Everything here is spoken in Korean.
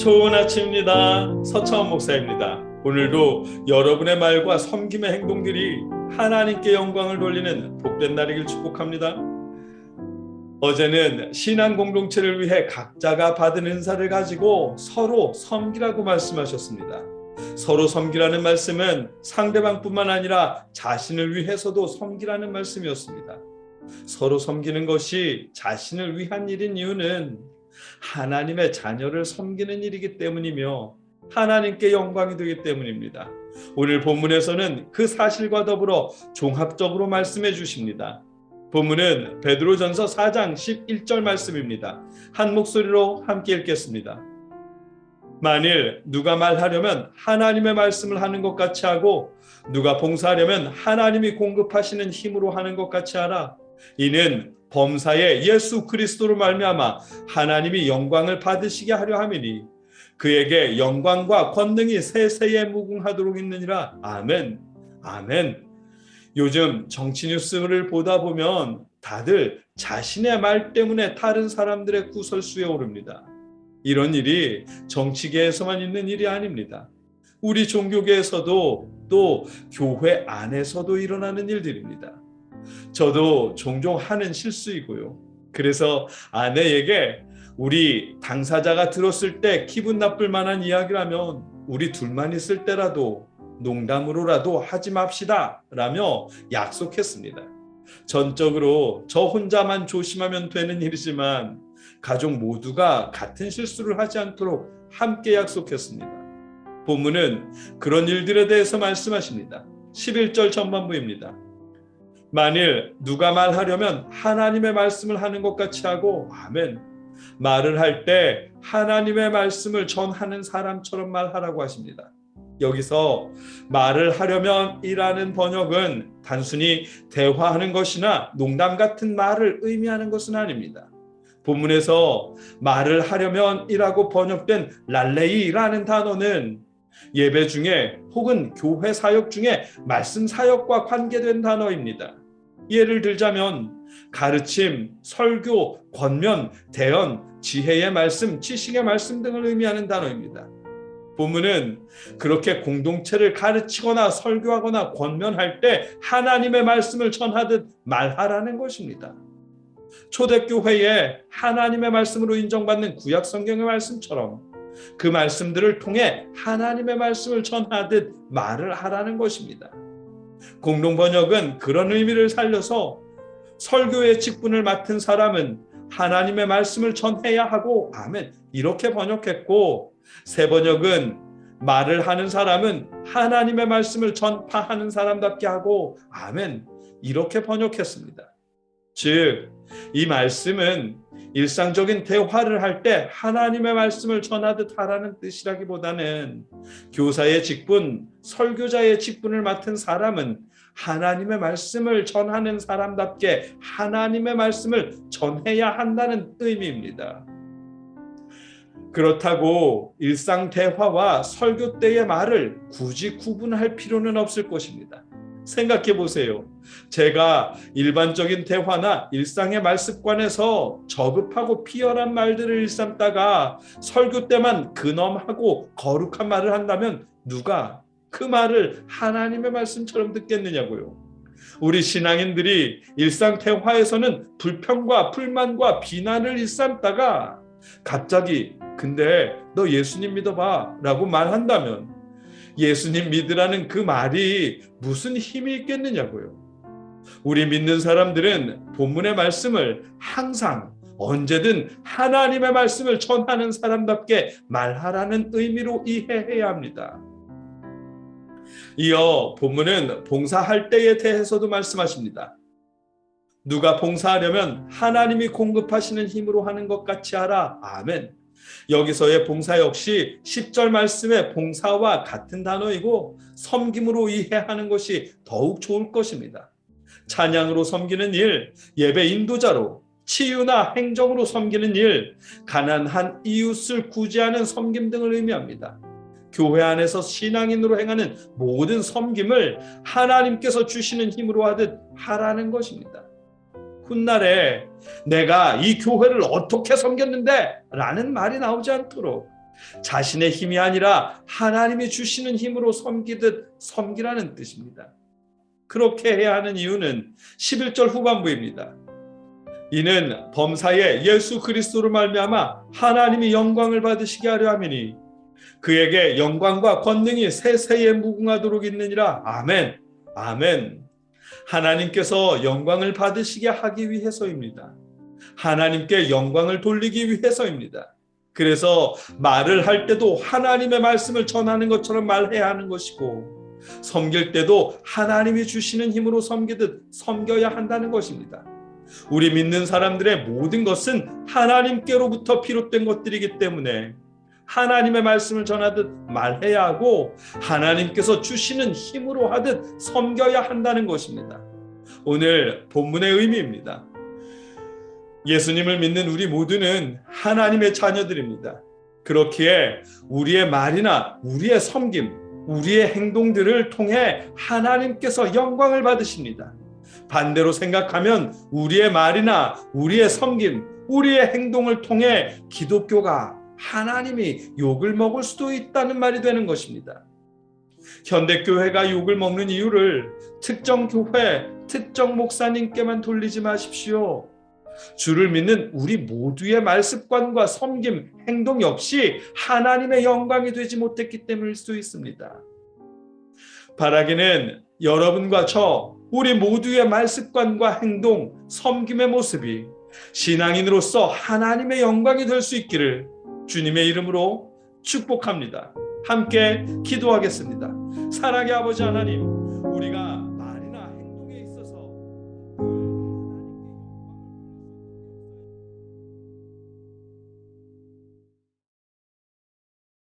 좋은 아침입니다. 서차원 목사입니다. 오늘도 여러분의 말과 섬김의 행동들이 하나님께 영광을 돌리는 복된 날이길 축복합니다. 어제는 신앙 공동체를 위해 각자가 받은 은사를 가지고 서로 섬기라고 말씀하셨습니다. 서로 섬기라는 말씀은 상대방뿐만 아니라 자신을 위해서도 섬기라는 말씀이었습니다. 서로 섬기는 것이 자신을 위한 일인 이유는 하나님의 자녀를 섬기는 일이기 때문이며 하나님께 영광이 되기 때문입니다. 오늘 본문에서는 그 사실과 더불어 종합적으로 말씀해 주십니다. 본문은 베드로전서 4장 11절 말씀입니다. 한 목소리로 함께 읽겠습니다. 만일 누가 말하려면 하나님의 말씀을 하는 것 같이 하고 누가 봉사하려면 하나님이 공급하시는 힘으로 하는 것 같이 하라. 이는 범사에 예수 그리스도로 말미암아 하나님이 영광을 받으시게 하려 함이니 그에게 영광과 권능이 세세에 무궁하도록 있느니라. 아멘. 아멘. 요즘 정치 뉴스를 보다 보면 다들 자신의 말 때문에 다른 사람들의 구설수에 오릅니다. 이런 일이 정치계에서만 있는 일이 아닙니다. 우리 종교계에서도 또 교회 안에서도 일어나는 일들입니다. 저도 종종 하는 실수이고요. 그래서 아내에게 우리 당사자가 들었을 때 기분 나쁠 만한 이야기라면 우리 둘만 있을 때라도 농담으로라도 하지 맙시다 라며 약속했습니다. 전적으로 저 혼자만 조심하면 되는 일이지만 가족 모두가 같은 실수를 하지 않도록 함께 약속했습니다. 본문은 그런 일들에 대해서 말씀하십니다. 11절 전반부입니다. 만일 누가 말하려면 하나님의 말씀을 하는 것 같이 하고 아멘. 말을 할 때 하나님의 말씀을 전하는 사람처럼 말하라고 하십니다. 여기서 말을 하려면 이라는 번역은 단순히 대화하는 것이나 농담 같은 말을 의미하는 것은 아닙니다. 본문에서 말을 하려면 이라고 번역된 랄레이라는 단어는 예배 중에 혹은 교회 사역 중에 말씀 사역과 관계된 단어입니다. 예를 들자면 가르침, 설교, 권면, 대언, 지혜의 말씀, 지식의 말씀 등을 의미하는 단어입니다. 본문은 그렇게 공동체를 가르치거나 설교하거나 권면할 때 하나님의 말씀을 전하듯 말하라는 것입니다. 초대교회에 하나님의 말씀으로 인정받는 구약 성경의 말씀처럼 그 말씀들을 통해 하나님의 말씀을 전하듯 말을 하라는 것입니다. 공동번역은 그런 의미를 살려서 설교의 직분을 맡은 사람은 하나님의 말씀을 전해야 하고 아멘 이렇게 번역했고, 새 번역은 말을 하는 사람은 하나님의 말씀을 전파하는 사람답게 하고 아멘 이렇게 번역했습니다. 즉, 이 말씀은 일상적인 대화를 할 때 하나님의 말씀을 전하듯 하라는 뜻이라기보다는 교사의 직분, 설교자의 직분을 맡은 사람은 하나님의 말씀을 전하는 사람답게 하나님의 말씀을 전해야 한다는 의미입니다. 그렇다고 일상 대화와 설교 때의 말을 굳이 구분할 필요는 없을 것입니다. 생각해 보세요. 제가 일반적인 대화나 일상의 말습관에서 저급하고 피열한 말들을 일삼다가 설교 때만 근엄하고 거룩한 말을 한다면 누가 그 말을 하나님의 말씀처럼 듣겠느냐고요. 우리 신앙인들이 일상 대화에서는 불평과 불만과 비난을 일삼다가 갑자기 근데 너 예수님 믿어봐 라고 말한다면 예수님 믿으라는 그 말이 무슨 힘이 있겠느냐고요. 우리 믿는 사람들은 본문의 말씀을 항상 언제든 하나님의 말씀을 전하는 사람답게 말하라는 의미로 이해해야 합니다. 이어 본문은 봉사할 때에 대해서도 말씀하십니다. 누가 봉사하려면 하나님이 공급하시는 힘으로 하는 것 같이 하라. 아멘. 여기서의 봉사 역시 10절 말씀의 봉사와 같은 단어이고 섬김으로 이해하는 것이 더욱 좋을 것입니다. 찬양으로 섬기는 일, 예배 인도자로, 치유나 행정으로 섬기는 일, 가난한 이웃을 구제하는 섬김 등을 의미합니다. 교회 안에서 신앙인으로 행하는 모든 섬김을 하나님께서 주시는 힘으로 하듯 하라는 것입니다. 훗날에 내가 이 교회를 어떻게 섬겼는데 라는 말이 나오지 않도록 자신의 힘이 아니라 하나님이 주시는 힘으로 섬기듯 섬기라는 뜻입니다. 그렇게 해야 하는 이유는 11절 후반부입니다. 이는 범사에 예수 그리스도로 말미암아 하나님이 영광을 받으시게 하려 함이니 그에게 영광과 권능이 세세에 무궁하도록 있느니라. 아멘. 아멘. 하나님께서 영광을 받으시게 하기 위해서입니다. 하나님께 영광을 돌리기 위해서입니다. 그래서 말을 할 때도 하나님의 말씀을 전하는 것처럼 말해야 하는 것이고, 섬길 때도 하나님이 주시는 힘으로 섬기듯 섬겨야 한다는 것입니다. 우리 믿는 사람들의 모든 것은 하나님께로부터 비롯된 것들이기 때문에 하나님의 말씀을 전하듯 말해야 하고, 하나님께서 주시는 힘으로 하듯 섬겨야 한다는 것입니다. 오늘 본문의 의미입니다. 예수님을 믿는 우리 모두는 하나님의 자녀들입니다. 그렇기에 우리의 말이나 우리의 섬김, 우리의 행동들을 통해 하나님께서 영광을 받으십니다. 반대로 생각하면 우리의 말이나 우리의 섬김, 우리의 행동을 통해 기독교가 하나님이 욕을 먹을 수도 있다는 말이 되는 것입니다. 현대교회가 욕을 먹는 이유를 특정 교회, 특정 목사님께만 돌리지 마십시오. 주를 믿는 우리 모두의 말습관과 섬김, 행동 역시 하나님의 영광이 되지 못했기 때문일 수 있습니다. 바라기는 여러분과 저, 우리 모두의 말습관과 행동, 섬김의 모습이 신앙인으로서 하나님의 영광이 될 수 있기를 주님의 이름으로 축복합니다. 함께 기도하겠습니다. 사랑의 아버지 하나님, 우리가